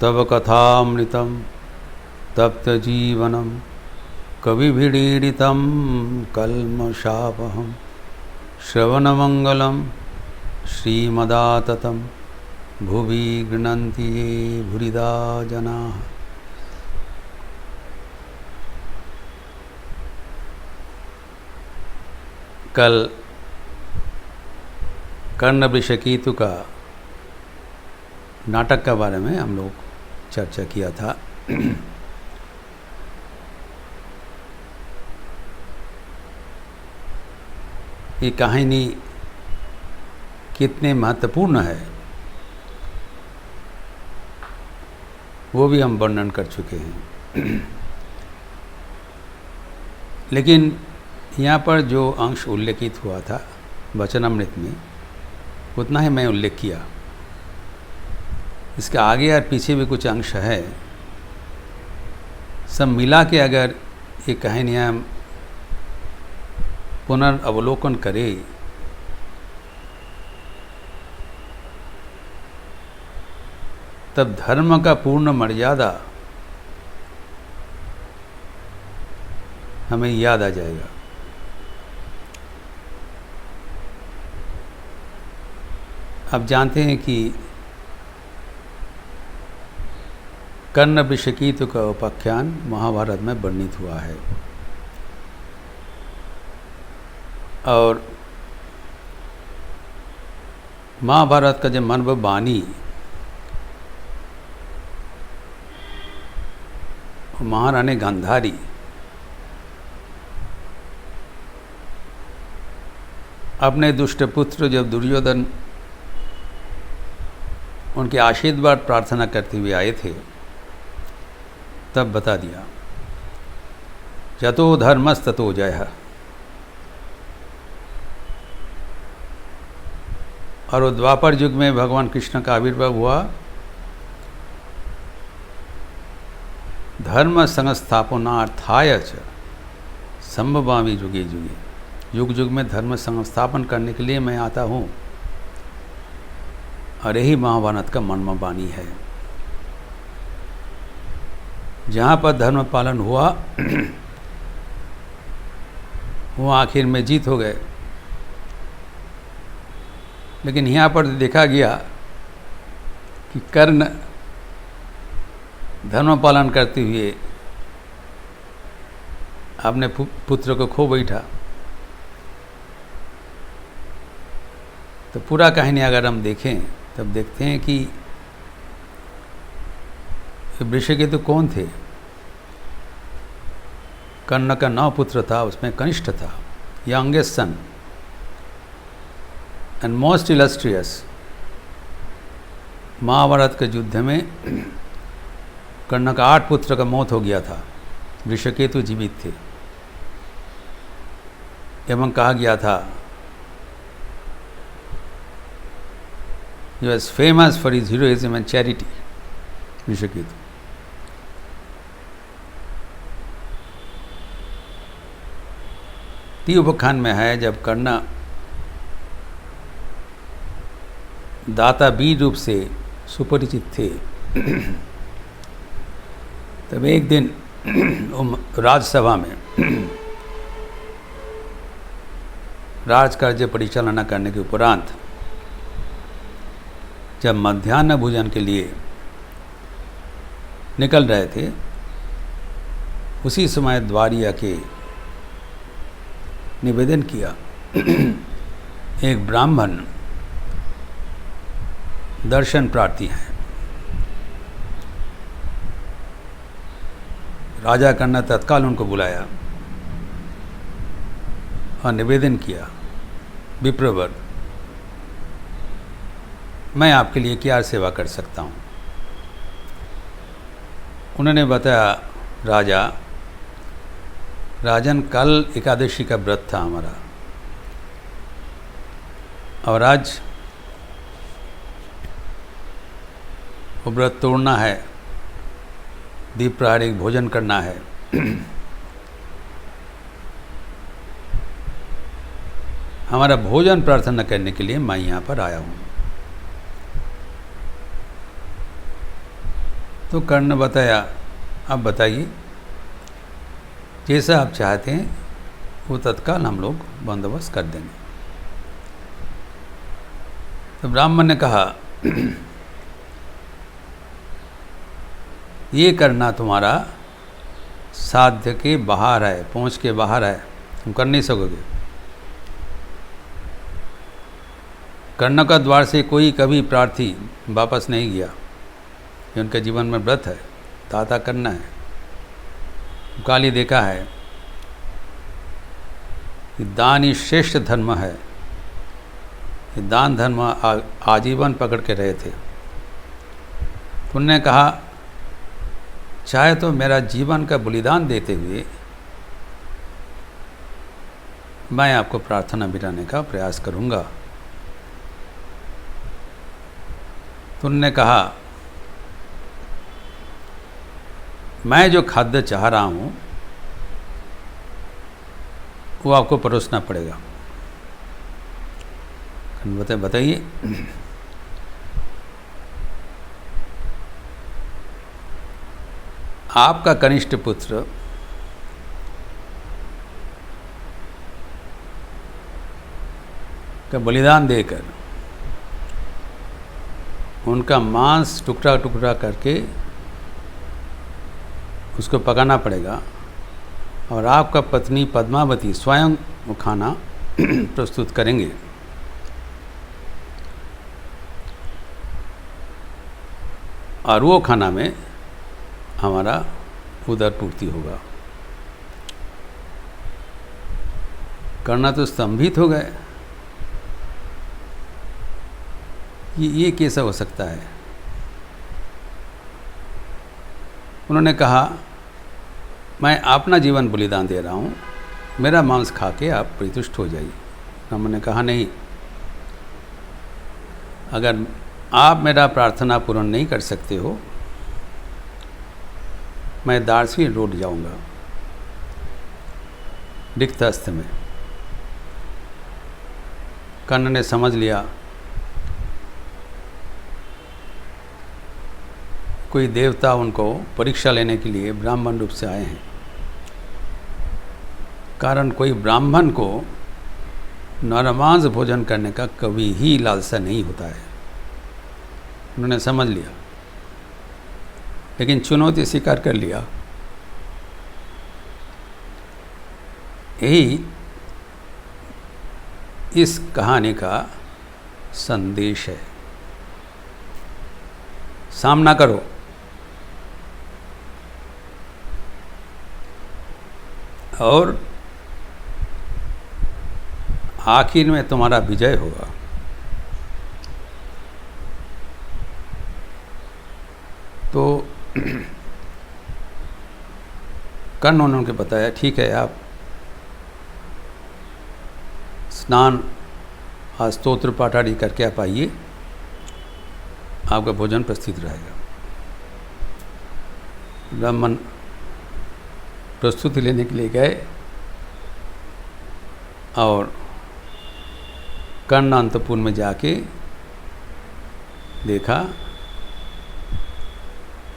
तव कथामृतं तप्तजीवनं कविभिरीडितं कल्मषापहं श्रवणमंगलं श्रीमदाततं भुवि गृह्णन्ति ये भूरिदा जनाः। कल कर्ण वृषकेतु का नाटक के बारे में हम लोग चर्चा किया था। ये कहानी कितने महत्वपूर्ण है वो भी हम वर्णन कर चुके हैं। लेकिन यहाँ पर जो अंश उल्लेखित हुआ था वचनामृत में, उतना ही मैं उल्लेख किया। इसके आगे और पीछे भी कुछ अंश है, सब मिला के अगर ये कहानियाँ पुनर्अवलोकन करें तब धर्म का पूर्ण मर्यादा हमें याद आ जाएगा। आप जानते हैं कि कर्ण वृषकेतु का उपाख्यान महाभारत में वर्णित हुआ है और महाभारत का जो मर्म वाणी महारानी गांधारी अपने दुष्ट पुत्र जब दुर्योधन उनके आशीर्वाद प्रार्थना करते हुए आए थे तब बता दिया, यतो धर्मस्ततो जयः। और वो द्वापर युग में भगवान कृष्ण का आविर्भाव हुआ धर्म संस्थापनार्थाय च संभवामि युगे युगे। युग युग में धर्म संस्थापन करने के लिए मैं आता हूँ और यही महाभारत का मर्म वाणी है। जहाँ पर धर्म पालन हुआ वो आखिर में जीत हो गए। लेकिन यहाँ पर देखा गया कि कर्ण धर्म पालन करते हुए अपने पुत्र को खो बैठा। तो पूरा कहानी अगर हम देखें तब देखते हैं कि वृषकेतु कौन थे। कर्ण का 9 पुत्र था, उसमें कनिष्ठ था, youngest son and most illustrious. Mahabharata के युद्ध में कर्ण का 8 पुत्र का मौत हो गया था, वृषकेतु जीवित थे एवं कहा गया था he was famous for his heroism and charity, Vrishaketu. उपाख्यान में है जब कर्ण दाता वीर रूप से सुपरिचित थे तब एक दिन राजसभा में राजकार्य परिचालना करने के उपरांत जब मध्याह्न भोजन के लिए निकल रहे थे, उसी समय द्वारी आके निवेदन किया। एक ब्राह्मण दर्शन प्रार्थी हैं। राजा कर्ण तत्काल उनको बुलाया और निवेदन किया, विप्रवर मैं आपके लिए क्या सेवा कर सकता हूँ। उन्होंने बताया, राजन कल एकादशी का व्रत था हमारा और आज वो व्रत तोड़ना है, दीप प्रहरी भोजन करना है। हमारा भोजन प्रार्थना करने के लिए मैं यहाँ पर आया हूँ। तो कर्ण ने बताया, अब बताइए जैसा आप चाहते हैं वो तत्काल हम लोग बंदोबस्त कर देंगे। तो ब्राह्मण ने कहा, ये करना तुम्हारा साध्य के बाहर है, पहुँच के बाहर है, तुम कर नहीं सकोगे। कर्ण का द्वार से कोई कभी प्रार्थी वापस नहीं गया। ये उनके जीवन में व्रत है, दाता करना है। काली देखा है कि दान ही श्रेष्ठ धर्म है। ये दान धर्म आजीवन पकड़ के रहे थे। उन्होंने कहा, चाहे तो मेरा जीवन का बलिदान देते हुए मैं आपको प्रार्थना मिटाने का प्रयास करूंगा। तो उन्होंने कहा, मैं जो खाद्य चाह रहा हूँ वो आपको परोसना पड़ेगा। बताइए। आपका कनिष्ठ पुत्र का बलिदान देकर उनका मांस टुकड़ा टुकड़ा करके उसको पकाना पड़ेगा और आपका पत्नी पद्मावती स्वयं वो खाना प्रस्तुत करेंगे। और वो खाना में हमारा उदर पूर्ति होगा। कर्ण तो स्तंभित हो गए कि ये कैसा हो सकता है। उन्होंने कहा, मैं अपना जीवन बलिदान दे रहा हूँ, मेरा मांस खा के आप परितुष्ट हो जाइए। ब्राह्मण ने कहा, नहीं, अगर आप मेरा प्रार्थना पूर्ण नहीं कर सकते हो, मैं दार्शी रोड जाऊंगा रिक्त हस्त में। कर्ण ने समझ लिया कोई देवता उनको परीक्षा लेने के लिए ब्राह्मण रूप से आए हैं। कारण कोई ब्राह्मण को नरमांस भोजन करने का कभी ही लालसा नहीं होता है। उन्होंने समझ लिया, लेकिन चुनौती स्वीकार कर लिया। यही इस कहानी का संदेश है। सामना करो, और आखिर में तुम्हारा विजय होगा। तो कर्ण उन्होंने बताया, ठीक है, आप स्नान और स्तोत्र पाठ आदि करके आप आइए, आपका भोजन प्रस्तुत रहेगा। ब्राह्मण प्रस्तुति लेने के लिए गए और कर्ण अंतपुर में जाके देखा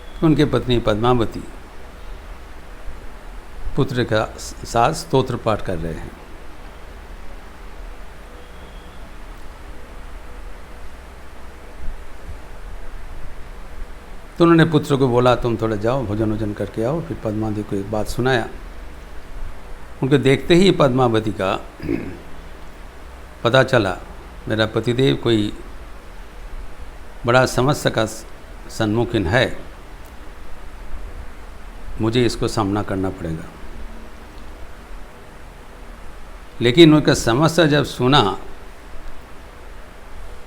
कि उनके पत्नी पद्मावती पुत्र का साथ स्तोत्र पाठ कर रहे हैं। तो उन्होंने पुत्र को बोला, तुम थोड़ा जाओ भोजन वोजन करके आओ। फिर पद्मावती को एक बात सुनाया। उनको देखते ही पद्मावती का पता चला, मेरा पतिदेव कोई बड़ा समस्या का सम्मुखीन है, मुझे इसको सामना करना पड़ेगा। लेकिन उनका समस्या जब सुना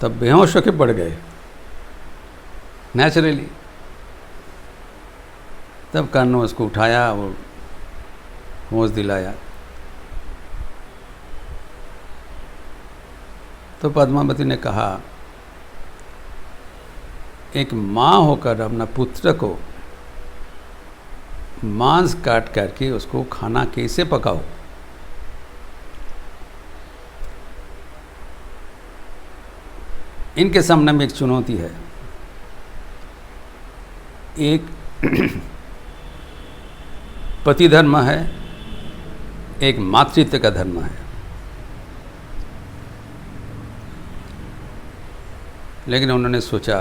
तब बेहोश होकर पड़ गए नेचुरली। तब कर्ण ने उसको उठाया और होश दिलाया। तो पद्मावती ने कहा, एक माँ होकर अपना पुत्र को मांस काट करके उसको खाना कैसे पकाओ? इनके सामने में एक चुनौती है। एक पति धर्म है, एक मातृत्व का धर्म है। लेकिन उन्होंने सोचा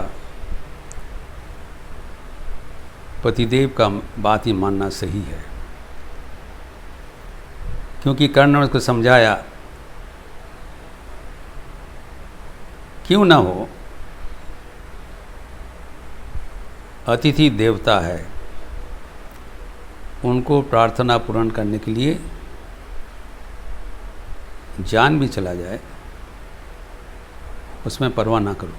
पतिदेव का बात ही मानना सही है, क्योंकि कर्ण ने उसको समझाया क्यों ना हो, अतिथि देवता है, उनको प्रार्थना पूर्ण करने के लिए जान भी चला जाए उसमें परवाह ना करो।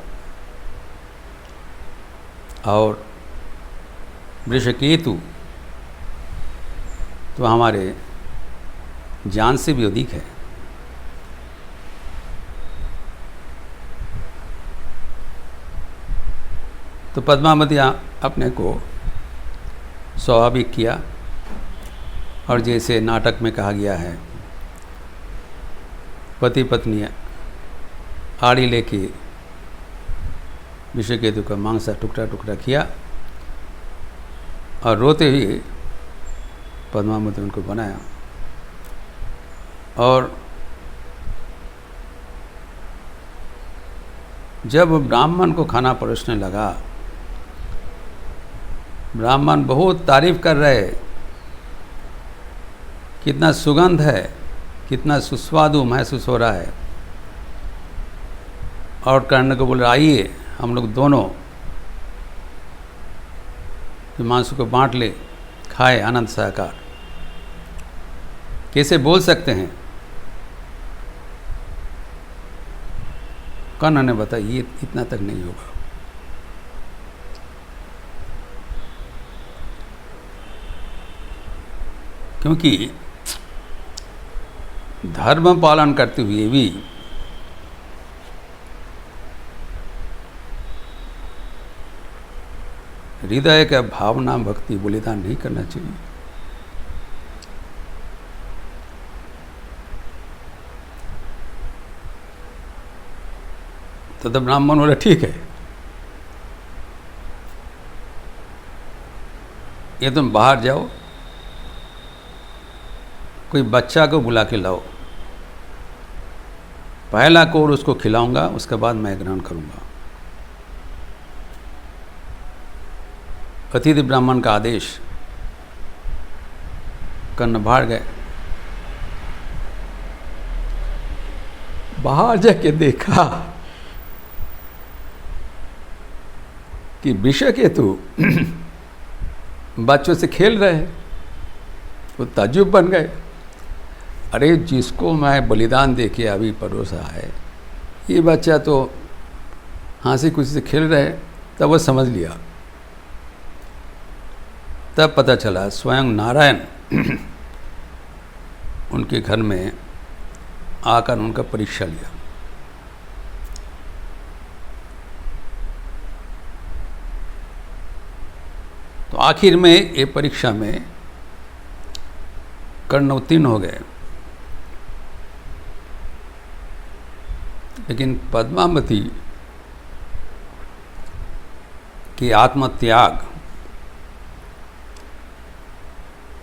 और वृषकेतु तो हमारे जान से भी अधिक है। तो पद्मावती अपने को स्वाभाविक किया, और जैसे नाटक में कहा गया है, पति पत्नी आड़ी लेके विषकेतु का मांस टुकड़ा टुकड़ा किया और रोते हुए पद्मावती उनको बनाया। और जब ब्राह्मण को खाना परोसने लगा, ब्राह्मण बहुत तारीफ कर रहे, कितना सुगंध है, कितना सुस्वादु महसूस हो रहा है। और कर्ण को बोल रहा, आइए हम लोग दोनों मांस को बांट ले, खाए आनंद सहकार। कैसे बोल सकते हैं? कर्ण ने बताया ये इतना तक नहीं होगा। क्योंकि धर्म पालन करते हुए भी हृदय का भावना भक्ति बलिदान नहीं करना चाहिए। तो ब्राह्मण बोला ठीक है, ये तुम बाहर जाओ, कोई बच्चा को बुला के लाओ, पहला कोर उसको खिलाऊंगा, उसके बाद मैं ग्रहण करूंगा। अतिथि ब्राह्मण का आदेश। कर्ण बाहर गए, बाहर जाके देखा कि विषकेतु बच्चों से खेल रहे हैं। वो ताज्जुब बन गए, अरे जिसको मैं बलिदान दे के अभी परोसा है, ये बच्चा तो हंसी खुशी से खेल रहे। तब वो समझ लिया, तब पता चला स्वयं नारायण उनके घर में आकर उनका परीक्षा लिया। तो आखिर में ये परीक्षा में कर्ण उत्तीर्ण हो गए। लेकिन पद्मावती की आत्मत्याग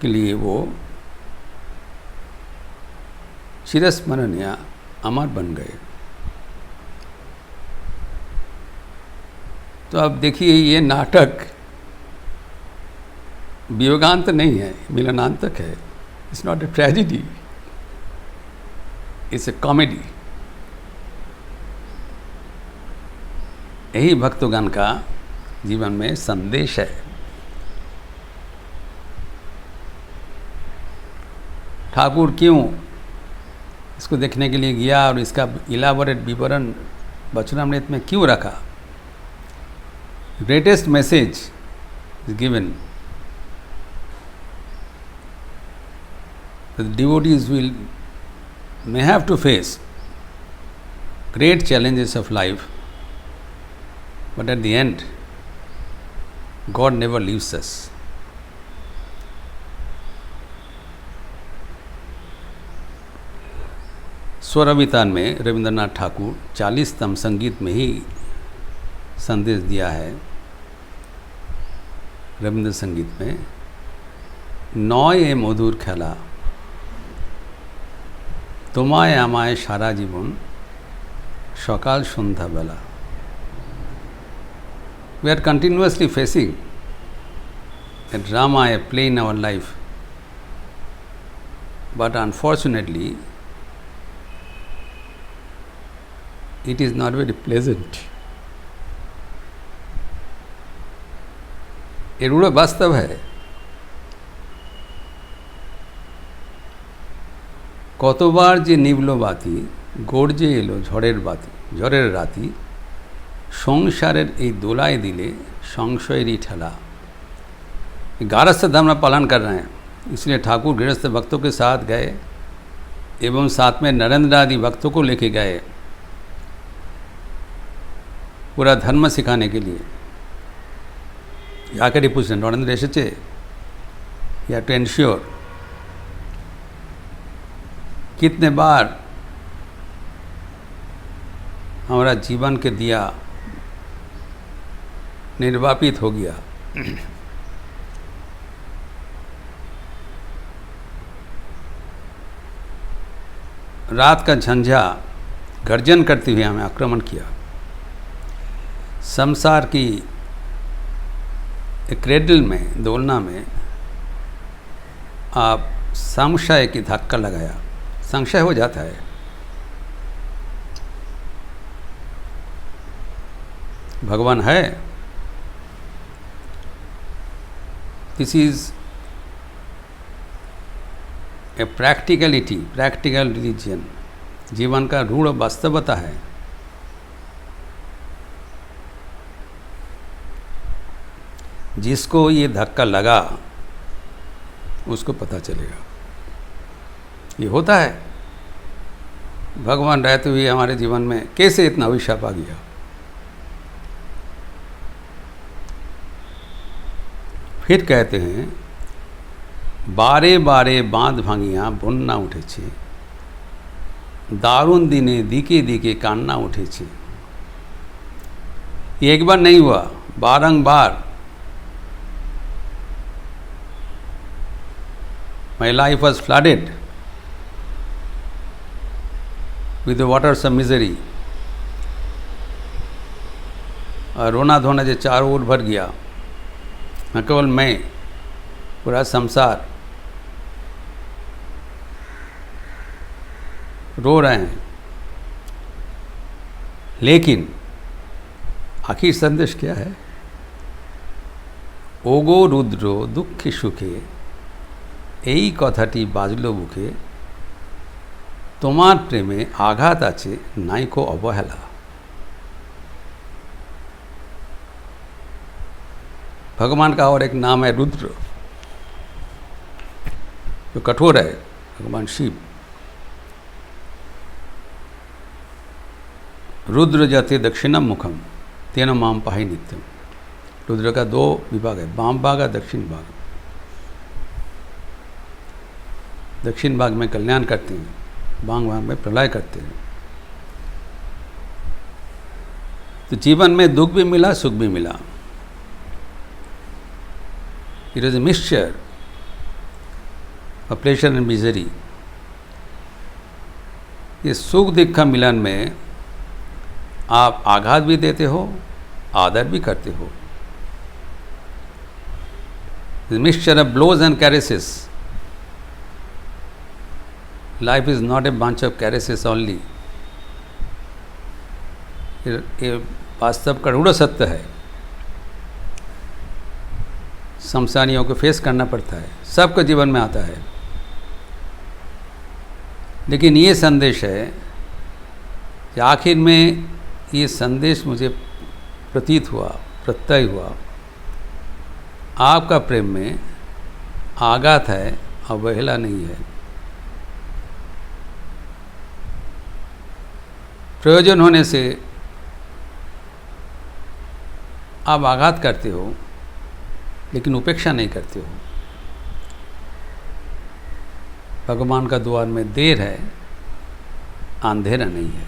के लिए वो चिरस्मरणीय अमर बन गए। तो अब देखिए, ये नाटक वियोगांत नहीं है, मिलनांतक है। It's not a tragedy, it's a comedy. यही भक्तगण का जीवन में संदेश है। ठाकुर क्यों इसको देखने के लिए गया और इसका इलाबोरेट विवरण वचनामृत में क्यों रखा? Greatest message is given. The devotees may have to face great challenges of life, but at the end, God never leaves us. स्वरवितान में रविंद्रनाथ ठाकुर 40तम संगीत में ही संदेश दिया है, रविंद्र संगीत में, নয় এ মধুর খেলা, তোমায় আমায় সারা জীবন সকাল সন্ধ্যাবেলা। We are continuously facing a drama, a play in our life, but unfortunately it is not very pleasant. এর পুরো বাস্তব है। কতবার যে নিভল বাতি, গর্জে এলো ঝড়ের রাতি, সংসারের এই দোলায় दिले সংশয়েরই ঠেলা। गारस्थ धर्म पालन कर रहे हैं, इसलिए ठाकुर गृहस्थ भक्तों के साथ गए एवं साथ में नरेंद्र आदि भक्तों को लेके गए पूरा धर्म सिखाने के लिए। आकर ही पूछ रहे नरेंद्र एसेছে, या टू एंश्योर कितने बार हमारा जीवन के दिया निर्वापित हो गया। रात का झंझा गर्जन करते हुए हमें आक्रमण किया। संसार की एक क्रेडल में, दोलना में आप संशय की धक्का लगाया, संशय हो जाता है। भगवान है, this is a practical religion, जीवन का रूढ़ वास्तवता है। जिसको ये धक्का लगा उसको पता चलेगा। ये होता है, भगवान रहते हुए हमारे जीवन में कैसे इतना अभिशाप आ गया। फिर कहते हैं, बारे बारे बाँध भांगिया बन्ना उठेছে, दारुण दिने दिके दिके कान्ना उठेছে। ये एक बार नहीं हुआ, बारंबार। My life was flooded with the waters of misery। और रोना धोना जो चारों ओर भर गया, न केवल मैं, पूरा संसार रो रहे हैं। लेकिन आखिर संदेश क्या है? ओगो रुद्रो दुखे सुखे, এই কথাটি বাজলো বুকে, তোমার প্রেমে আঘাত আছে নাইকো অবহেলা। भगवान का और एक नाम है रुद्र, जो कठोर है, भगवान शिव। रुद्र जाते दक्षिणम मुखम तेन माम पाहि नित्यम। रुद्र का दो विभाग है, वाम भाग और दक्षिण भाग। दक्षिण भाग में कल्याण करते हैं, वाम भाग में प्रलय करते हैं। तो जीवन में दुख भी मिला, सुख भी मिला। It is a mixture of pleasure and misery. ये सुख दुख का मिलन में आप आघात भी देते हो, आदर भी करते हो। Mixture of blows and caresses. Life is not a bunch of caresses only. ये वास्तव का रूढ़ सत्य है। समस्याओं को फेस करना पड़ता है, सबके जीवन में आता है। लेकिन ये संदेश है कि आखिर में ये संदेश मुझे प्रतीत हुआ, प्रत्यय हुआ, आपका प्रेम में आघात है, अवहेला नहीं है। प्रयोजन होने से आप आघात करते हो, लेकिन उपेक्षा नहीं करते हो। भगवान का द्वार में देर है, अंधेरा नहीं है।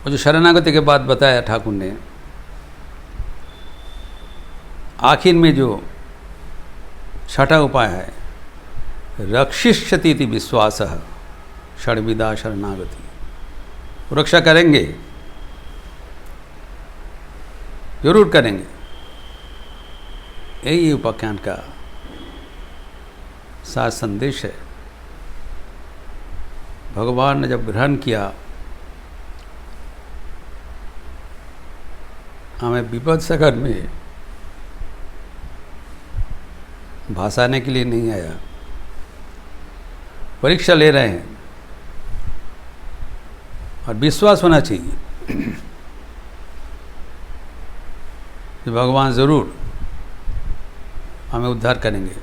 वो जो शरणागति के बाद बताया ठाकुर ने, आखिर में जो छठा उपाय है, रक्षिष्यति इति विश्वासः षड्विधा शरणागति, रक्षा करेंगे, जरूर करेंगे। यही उपाख्यान का सार संदेश है। भगवान ने जब ग्रहण किया, हमें विपद सागर में भासाने के लिए नहीं आया, परीक्षा ले रहे हैं, और विश्वास होना चाहिए कि भगवान ज़रूर हमें उद्धार करेंगे।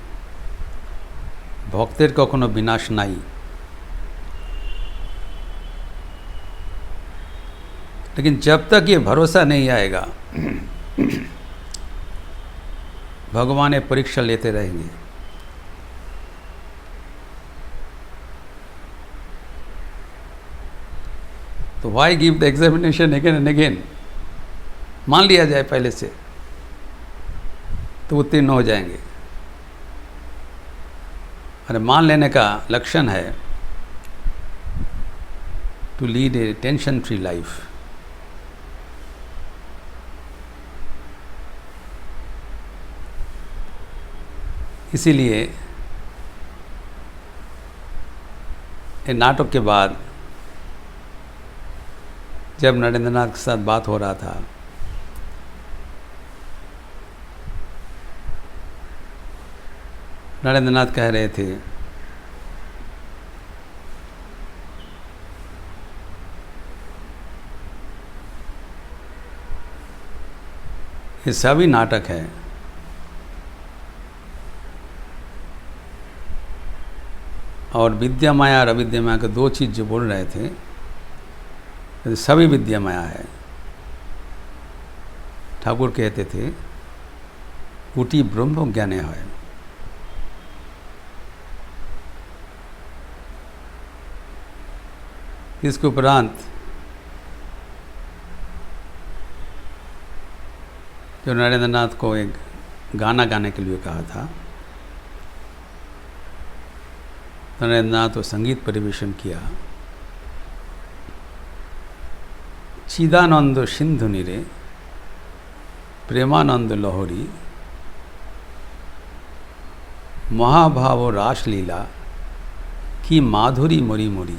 भक्तेर कखनो विनाश नहीं। लेकिन जब तक ये भरोसा नहीं आएगा, भगवान ये परीक्षा लेते रहेंगे। तो why give the examination again and again. मान लिया जाए पहले से तो उत्तीर्ण हो जाएंगे। अरे मान लेने का लक्षण है to lead a tension free life. इसीलिए ये नाटक के बाद जब नरेंद्रनाथ के साथ बात हो रहा था, नरेंद्रनाथ कह रहे थे ये सभी नाटक है, और विद्या माया और अविद्या माया के दो चीज़ जो बोल रहे थे, तो सभी विद्या माया है। ठाकुर कहते थे कुटी ब्रह्म ज्ञाने है। इसके उपरांत जो नरेंद्रनाथ को एक गाना गाने के लिए कहा था, नरेंद्रनाथ तो संगीत परिवेशन किया। चिदानंद सिंधु नीरे प्रेमानंद लहरी महाभाव रासलीला की माधुरी मोरी मोरी।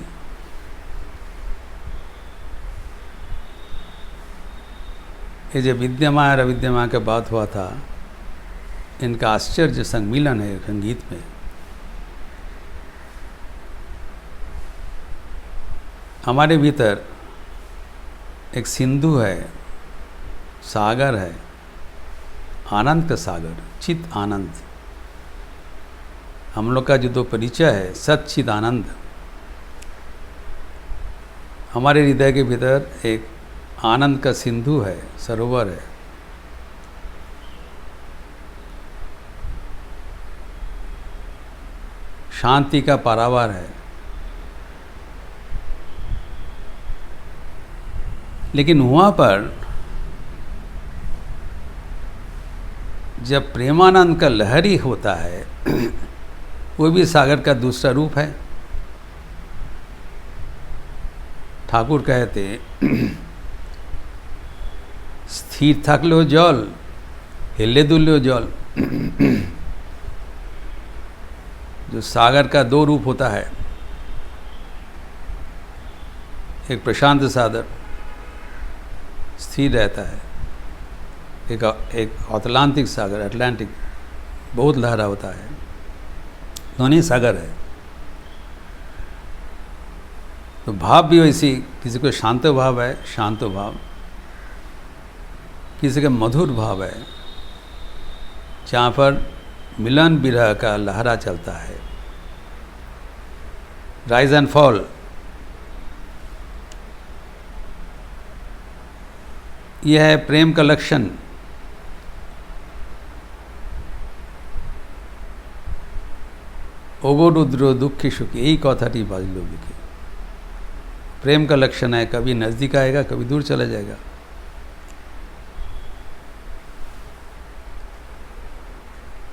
ये जो विद्यमा और अविद्यमा के बात हुआ था, इनका आश्चर्य सम्मिलन है संगीत में। हमारे भीतर एक सिंधु है, सागर है, आनंद का सागर, चित आनंद। हम लोग का जो दो परिचय है, सच्चिद आनंद। हमारे हृदय के भीतर एक आनंद का सिंधु है, सरोवर है। शांति का पारावार है। लेकिन वहाँ पर जब प्रेमानंद का लहरी होता है, वो भी सागर का दूसरा रूप है। ठाकुर कहते स्थिर थाकलेও जल, हेले दुललेও जल। जो सागर का दो रूप होता है, एक प्रशांत सागर स्थिर रहता है, एक अटलांटिक सागर, अटलांटिक बहुत लहरा होता है। दोनों सागर है। तो भाव भी वैसी, किसी को शांत भाव है, शांत भाव, किसी का मधुर भाव है, जहाँ पर मिलन विरह का लहरा चलता है, राइज एंड फॉल। यह है प्रेम का लक्षण। ओगो रुद्र दुखी सुखी, यही कथाटी बाजलो बिके। प्रेम का लक्षण है, कभी नज़दीक आएगा, कभी दूर चला जाएगा।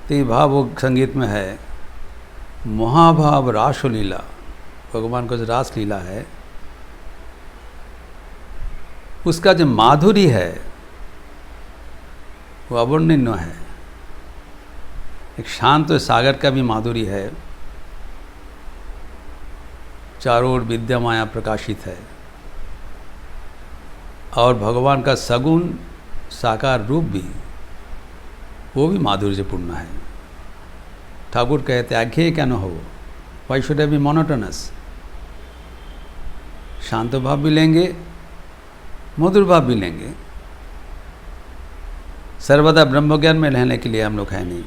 तो ये भाव वो संगीत में है, महाभाव रास लीला, भगवान का जो रास लीला है उसका जो माधुरी है वो अवर्णनीय है। एक शांत सागर का भी माधुरी है, चारों ओर विद्या माया प्रकाशित है, और भगवान का सगुण साकार रूप भी, वो भी माधुर्यपूर्ण है। ठाकुर कहते आज्ञे क्या न हो, वाई शुड बी मोनोटोनस। शांत भाव भी लेंगे, मधुर भाव भी लेंगे। सर्वदा ब्रह्म ज्ञान में रहने के लिए हम लोग हैं नहीं।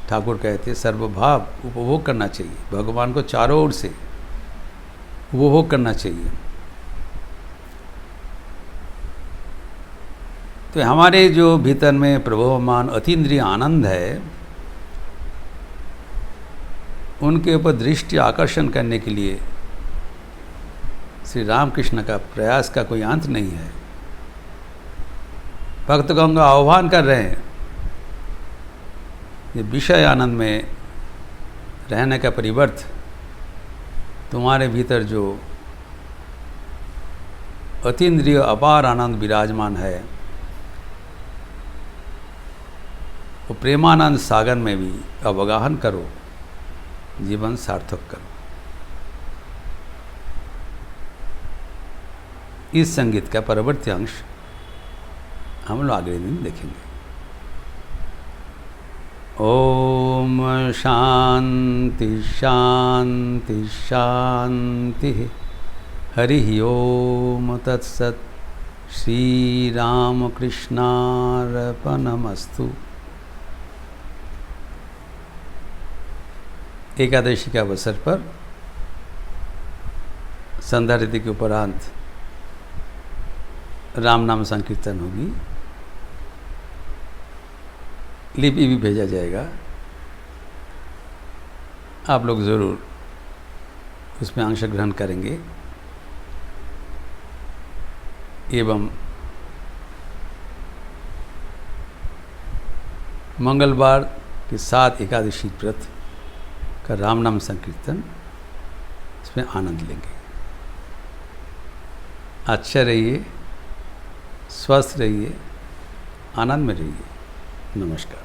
ठाकुर कहते सर्वभाव उपभोग करना चाहिए, भगवान को चारों ओर से उपभोग करना चाहिए। तो हमारे जो भीतर में प्रभवमान अतीन्द्रिय आनंद है, उनके ऊपर दृष्टि आकर्षण करने के लिए श्री रामकृष्ण का प्रयास का कोई अंत नहीं है। भक्तगण का आह्वान कर रहे हैं, ये विषय आनंद में रहने का परिवर्त तुम्हारे भीतर जो अतीन्द्रिय अपार आनंद विराजमान है, वो प्रेमानंद सागर में भी अवगाहन करो, जीवन सार्थक करो। इस संगीत का परवर्ती अंश हम लोग अगले दिन देखेंगे। ओम शांति शांति शांति। हरि ओम तत्सत। श्री रामकृष्णार्पणमस्तु। एकादशी के अवसर पर संध्या रीति के उपरांत राम नाम संकीर्तन होगी, लिपि भी भेजा जाएगा। आप लोग ज़रूर उसमें अंश ग्रहण करेंगे एवं मंगलवार के साथ एकादशी व्रत का राम नाम संकीर्तन, इसमें आनंद लेंगे। अच्छा रहिए, स्वस्थ रहिए, आनंद में रहिए। नमस्कार।